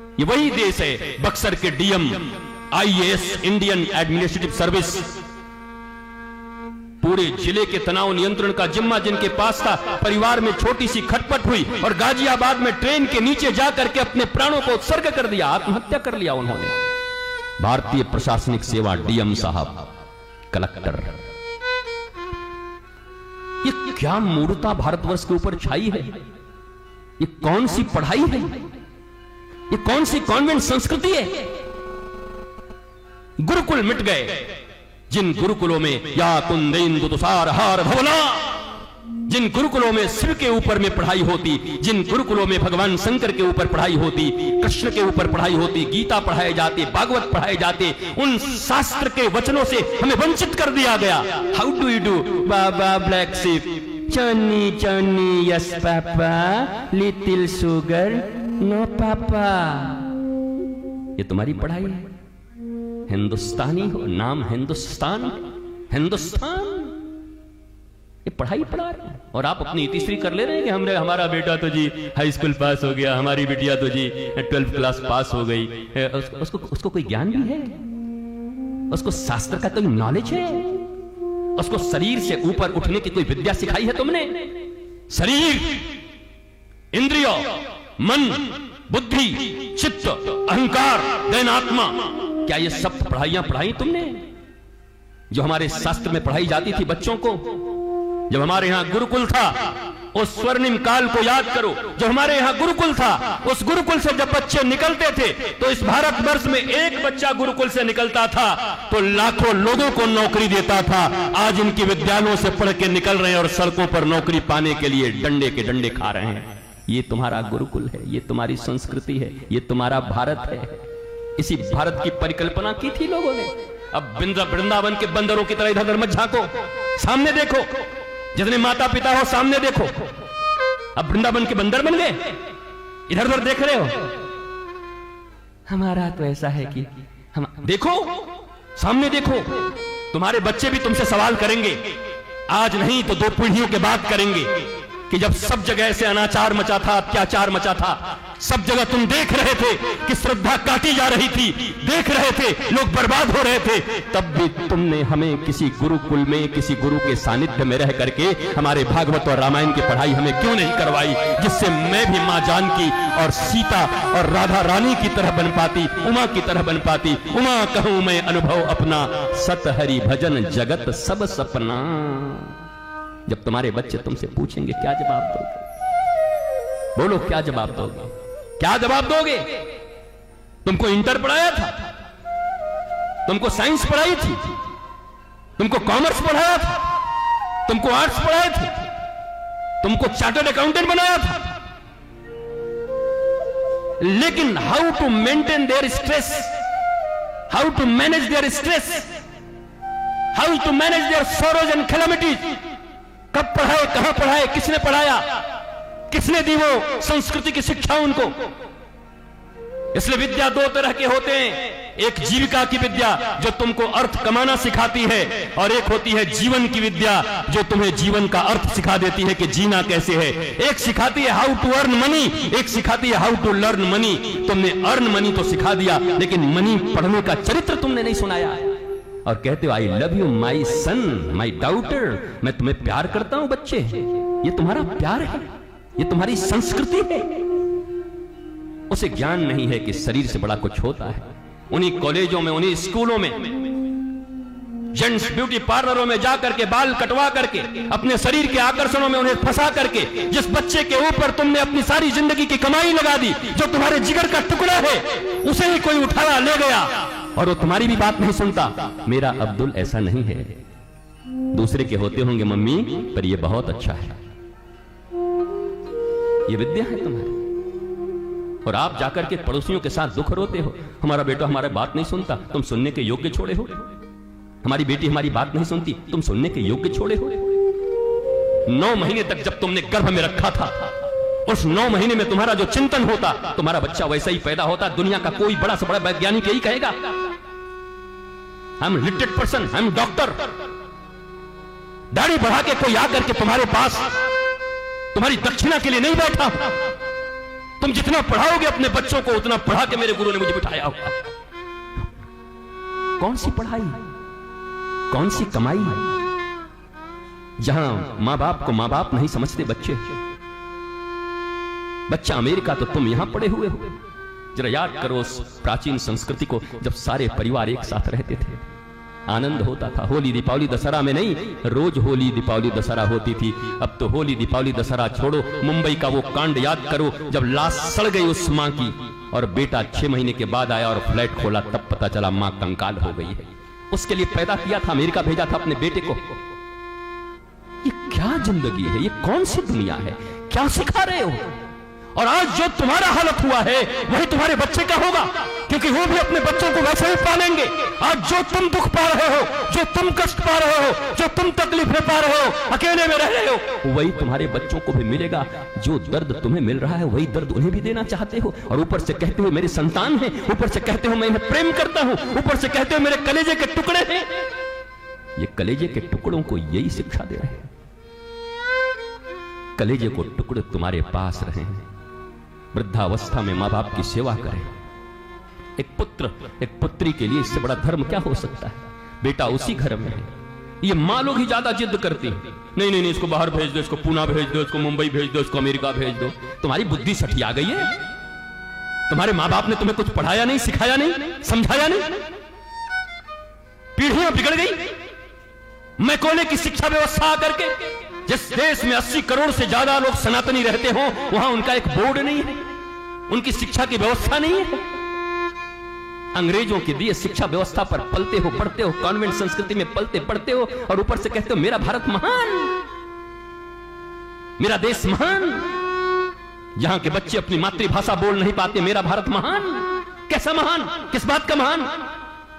ये वही देश है बक्सर के DM IAS Indian administrative service, पूरे जिले के तनाव नियंत्रण का जिम्मा जिनके पास था। परिवार में छोटी सी खटपट हुई और गाजियाबाद में ट्रेन के नीचे जाकर के अपने प्राणों को उत्सर्ग कर दिया, आत्महत्या कर लिया उन्होंने। भारतीय प्रशासनिक सेवा डीएम साहब, कलेक्टर, ये क्या मूर्खता भारतवर्ष के ऊपर छाई है? ये कौन सी पढ़ाई है? ये कौन सी कॉन्वेंट संस्कृति है? गुरुकुल मिट गए, जिन गुरुकुलों में या कुंदेन्दु तुषार हार भवना, जिन गुरुकुलों में शिव के ऊपर में पढ़ाई होती, जिन गुरुकुलों में भगवान शंकर के ऊपर पढ़ाई होती, कृष्ण के ऊपर पढ़ाई होती, गीता पढ़ाए जाते, भागवत पढ़ाए जाते, उन शास्त्र के वचनों से हमें वंचित कर दिया गया। How do you do baa black sheep, johnny johnny yes papa, little sugar no papa. ये तुम्हारी पढ़ाई है? हिंदुस्तानी हो, नाम हिंदुस्तान, हिंदुस्तान, ये पढ़ाई पढ़ा रहे हैं और आप अपनी इतिश्री कर ले रहे हैं कि हमने, हमारा बेटा तो जी हाई स्कूल पास हो गया, हमारी बिटिया तो जी 12th क्लास पास हो गई। उसको कोई ज्ञान भी है? उसको शास्त्र का कोई नॉलेज है? उसको शरीर से ऊपर उठने की कोई विद्या सिखाई है तुमने? शरीर, इंद्रियों, मन, बुद्धि, चित्त, अहंकार, दैनात्मा, क्या ये सब पढ़ाइयां पढ़ाई तुमने जो हमारे शास्त्र में पढ़ाई जाती थी बच्चों को? जब हमारे यहां गुरुकुल था, उस स्वर्णिम काल को याद करो। जब हमारे यहां गुरुकुल था, उस गुरुकुल से जब बच्चे निकलते थे तो इस भारतवर्ष में एक बच्चा गुरुकुल से निकलता था तो लाखों लोगों को नौकरी देता था। आज इनके विद्यालयों से पढ़ के निकल रहे हैं और सड़कों पर नौकरी पाने के लिए डंडे के डंडे खा रहे हैं। ये तुम्हारा गुरुकुल है, ये तुम्हारी संस्कृति है, ये तुम्हारा भारत है। इसी भारत की परिकल्पना की थी लोगों ने। अब वृंदावन के बंदरों की तरह इधर उधर मत झांको, सामने देखो। जितने माता पिता हो सामने देखो। अब वृंदावन के बंदर बन गए, इधर उधर देख रहे हो। हमारा तो ऐसा है कि हम, देखो सामने देखो। तुम्हारे बच्चे भी तुमसे सवाल करेंगे, आज नहीं तो 2 पीढ़ियों के बाद करेंगे, कि जब सब जगह से अनाचार मचा था, अत्याचार मचा था, सब जगह तुम देख रहे थे कि श्रद्धा काटी जा रही थी, देख रहे थे लोग बर्बाद हो रहे थे, तब भी तुमने हमें किसी गुरुकुल में, किसी गुरु के सानिध्य में रह करके हमारे भागवत और रामायण की पढ़ाई हमें क्यों नहीं करवाई, जिससे मैं भी मां जानकी और सीता और राधा रानी की तरह बन पाती, उमा की तरह बन पाती। उमा कहूं मैं अनुभव अपना, सत हरि भजन जगत सब सपना। जब तुम्हारे बच्चे तुमसे पूछेंगे क्या जवाब दोगे? बोलो क्या जवाब दोगे? क्या जवाब दोगे? तुमको इंटर पढ़ाया था, तुमको साइंस पढ़ाई थी, तुमको कॉमर्स पढ़ाया था, तुमको आर्ट्स पढ़ाए थे, तुमको चार्टर्ड अकाउंटेंट बनाया था, लेकिन how to maintain their stress, how to manage their stress, how to manage their sorrows and calamities, कब पढ़ाए, कहां पढ़ाए, किसने पढ़ाया, किसने दी वो संस्कृति की शिक्षा उनको? इसलिए विद्या 2 तरह के होते हैं। एक जीविका की विद्या जो तुमको अर्थ कमाना सिखाती है, और एक होती है जीवन की विद्या जो तुम्हें जीवन का अर्थ सिखा देती है कि जीना कैसे है। एक सिखाती है हाउ टू अर्न मनी, एक सिखाती है हाउ टू लर्न मनी। तुमने अर्न मनी तो सिखा दिया, लेकिन मनी पढ़ने का चरित्र तुमने नहीं सुनाया। और कहते हो I love you my son, my daughter, मैं तुम्हें प्यार करता हूं। बच्चे, ये तुम्हारा प्यार है, ये तुम्हारी संस्कृति है। उसे ज्ञान नहीं है कि शरीर से बड़ा कुछ होता है। उन्हीं कॉलेजों में, उन्हीं स्कूलों में, जेंट्स ब्यूटी पार्लरों में जाकर के बाल कटवा करके, अपने शरीर के आकर्षणों में उन्हें फंसा करके, जिस बच्चे के ऊपर तुमने अपनी सारी जिंदगी की कमाई लगा दी, जो तुम्हारे जिगर का टुकड़ा है, उसे ही कोई उठाया ले गया और वो तुम्हारी भी बात नहीं सुनता। मेरा अब्दुल ऐसा नहीं है, दूसरे के होते होंगे मम्मी, पर ये बहुत अच्छा है। ये विद्या है तुम्हारी। और आप जाकर के पड़ोसियों के साथ दुख रोते हो, हमारा बेटा हमारी बात नहीं सुनता, तुम सुनने के योग्य छोड़े हो। हमारी बेटी हमारी बात नहीं सुनती, तुम सुनने के योग्य छोड़े हो। 9 महीने तक जब तुमने गर्भ में रखा था, उस 9 महीने में तुम्हारा जो चिंतन होता, तुम्हारा बच्चा वैसा ही पैदा होता। दुनिया का कोई बड़ा से बड़ा वैज्ञानिक यही कहेगा, I am literate person, I am doctor. दाढ़ी बढ़ा के कोई आकर के तुम्हारे पास तुम्हारी दक्षिणा के लिए नहीं बैठा। तुम तुम जितना पढ़ाओगे अपने बच्चों को उतना पढ़ा के मेरे गुरु ने मुझे बिठाया होगा। कौन सी पढ़ाई, कौन सी कमाई, जहां मां बाप को मां बाप नहीं समझते बच्चे। बच्चा अमेरिका तो तुम यहां पड़े हुए हो। जरा याद करो उस प्राचीन संस्कृति को, जब सारे परिवार एक साथ रहते थे, आनंद होता था। होली दीपावली दशहरा में नहीं, रोज होली दीपावली दशहरा होती थी। अब तो होली दीपावली दशहरा छोड़ो, मुंबई का वो कांड याद करो जब लाश सड़ गई उस मां की और बेटा 6 महीने के बाद आया और फ्लैट खोला, तब पता चला मां कंकाल हो गई है। उसके लिए पैदा किया था, अमेरिका भेजा था अपने बेटे को। ये क्या जिंदगी है, ये कौन सी दुनिया है, क्या सिखा रहे हो? और आज जो तुम्हारा हालत हुआ है वही तुम्हारे बच्चे का होगा, क्योंकि वो भी अपने बच्चों को वैसे ही पालेंगे। आज जो तुम दुख पा रहे हो, जो तुम कष्ट पा रहे हो, जो तुम तकलीफें पा रहे हो, अकेले में रह रहे हो, वही तुम्हारे बच्चों को भी मिलेगा। जो दर्द तुम्हें मिल रहा है वही दर्द उन्हें भी देना चाहते हो। और ऊपर से कहते हो मेरे संतान हैं, ऊपर से कहते हो मैं इन्हें प्रेम करता हूं, ऊपर से कहते हो मेरे कलेजे के टुकड़े हैं। ये कलेजे के टुकड़ों को यही शिक्षा दे रहे हैं। कलेजे को टुकड़े तुम्हारे पास रहे हैं। वृद्धावस्था में मां बाप की सेवा करें। एक पुत्र एक पुत्री के लिए इससे बड़ा धर्म क्या हो सकता है? बेटा उसी घर में है। ये मां लोग ही ज्यादा जिद करती हैं, नहीं नहीं नहीं, इसको बाहर भेज दो, इसको पुणे भेज दो, इसको मुंबई भेज दो, इसको अमेरिका भेज दो। तुम्हारी बुद्धि सठिया गई है? तुम्हारे मां बाप ने तुम्हें कुछ पढ़ाया नहीं, सिखाया नहीं, समझाया नहीं? पीढ़ियां बिगड़ गई। मैकोले की शिक्षा व्यवस्था आकर के, जिस देश में 80 करोड़ से ज्यादा लोग सनातनी रहते हो, वहां उनका एक बोर्ड नहीं है, उनकी शिक्षा की व्यवस्था नहीं है। अंग्रेजों की दी शिक्षा व्यवस्था पर पलते हो, पढ़ते हो, कॉन्वेंट संस्कृति में पलते पढ़ते हो, और ऊपर से कहते हो मेरा भारत महान, मेरा देश महान। जहां के बच्चे अपनी मातृभाषा बोल नहीं पाते, मेरा भारत महान। कैसा महान, किस बात का महान?